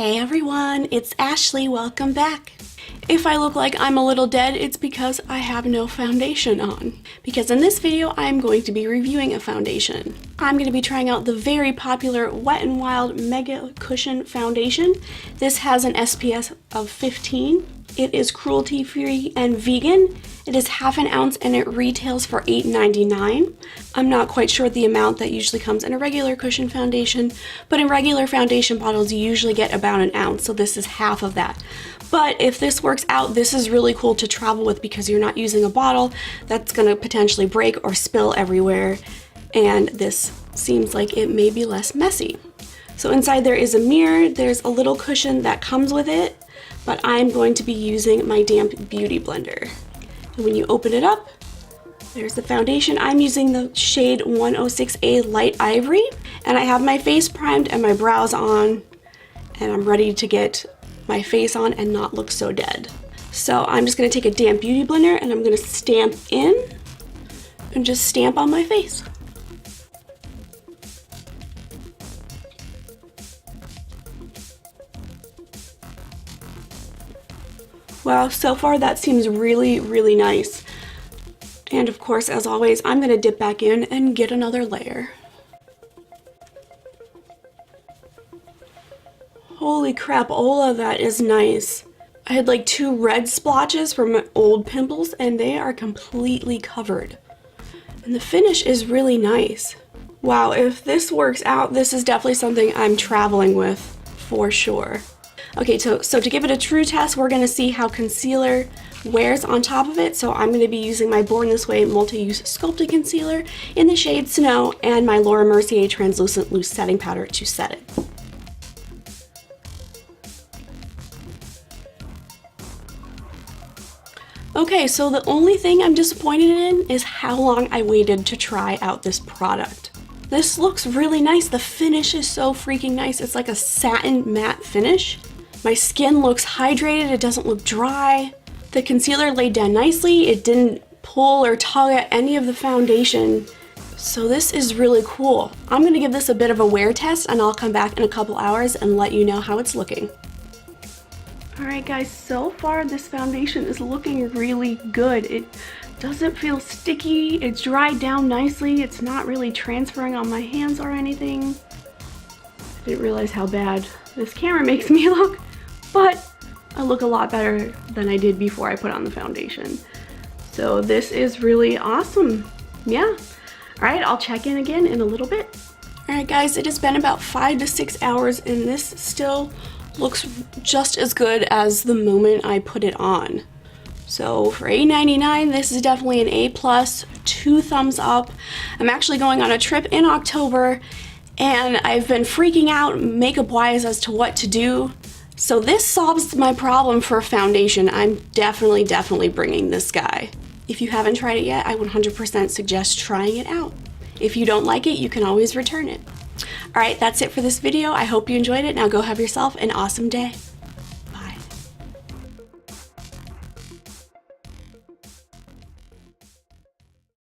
Hey everyone, it's Ashley, welcome back. If I look like I'm a little dead, it's because I have no foundation on. Because in this video, I'm going to be reviewing a foundation. I'm going to be trying out the very popular Wet n Wild Mega Cushion Foundation. This has an SPF of 15. It is cruelty-free and vegan. It is half an ounce and it retails for $8.99. I'm not quite sure the amount that usually comes in a regular cushion foundation, but in regular foundation bottles you usually get about an ounce, so this is half of that. But if this works out, this is really cool to travel with because you're not using a bottle that's gonna potentially break or spill everywhere, and this seems like it may be less messy. So inside there is a mirror, there's a little cushion that comes with it, but I'm going to be using my damp beauty blender. And when you open it up, there's the foundation. I'm using the shade 106A Light Ivory, and I have my face primed and my brows on, and I'm ready to get my face on and not look so dead. So I'm just gonna take a damp beauty blender and I'm gonna stamp in and just stamp on my face. Wow, so far that seems really nice. And of course, as always, I'm gonna dip back in and get another layer. Holy crapola, that is nice. I had like 2 red splotches from my old pimples and they are completely covered. And the finish is really nice. Wow, if this works out, this is definitely something I'm traveling with for sure. Okay, so to give it a true test, we're gonna see how concealer wears on top of it. So I'm gonna be using my Born This Way Multi-Use Sculpting Concealer in the shade Snow and my Mercier Translucent Loose Setting Powder to set it. Okay, so the only thing I'm disappointed in is how long I waited to try out this product. This looks really nice. The finish is so freaking nice. It's like a satin matte finish. My skin looks hydrated, it doesn't look dry. The concealer laid down nicely. It didn't pull or tug at any of the foundation. So this is really cool. I'm gonna give this a bit of a wear test and I'll come back in a couple hours and let you know how it's looking. Alright guys, so far this foundation is looking really good. It doesn't feel sticky, it's dried down nicely, it's not really transferring on my hands or anything. I didn't realize how bad this camera makes me look, but I look a lot better than I did before I put on the foundation. So this is really awesome. Yeah. Alright, I'll check in again in a little bit. Alright guys, it has been about 5 to 6 hours and this still looks just as good as the moment I put it on. So for $8.99, this is definitely an A+, 2 thumbs up. I'm actually going on a trip in October and I've been freaking out makeup-wise as to what to do. So this solves my problem for a foundation. I'm definitely bringing this guy. If you haven't tried it yet, I 100% suggest trying it out. If you don't like it, you can always return it. Alright, that's it for this video. I hope you enjoyed it. Now go have yourself an awesome day.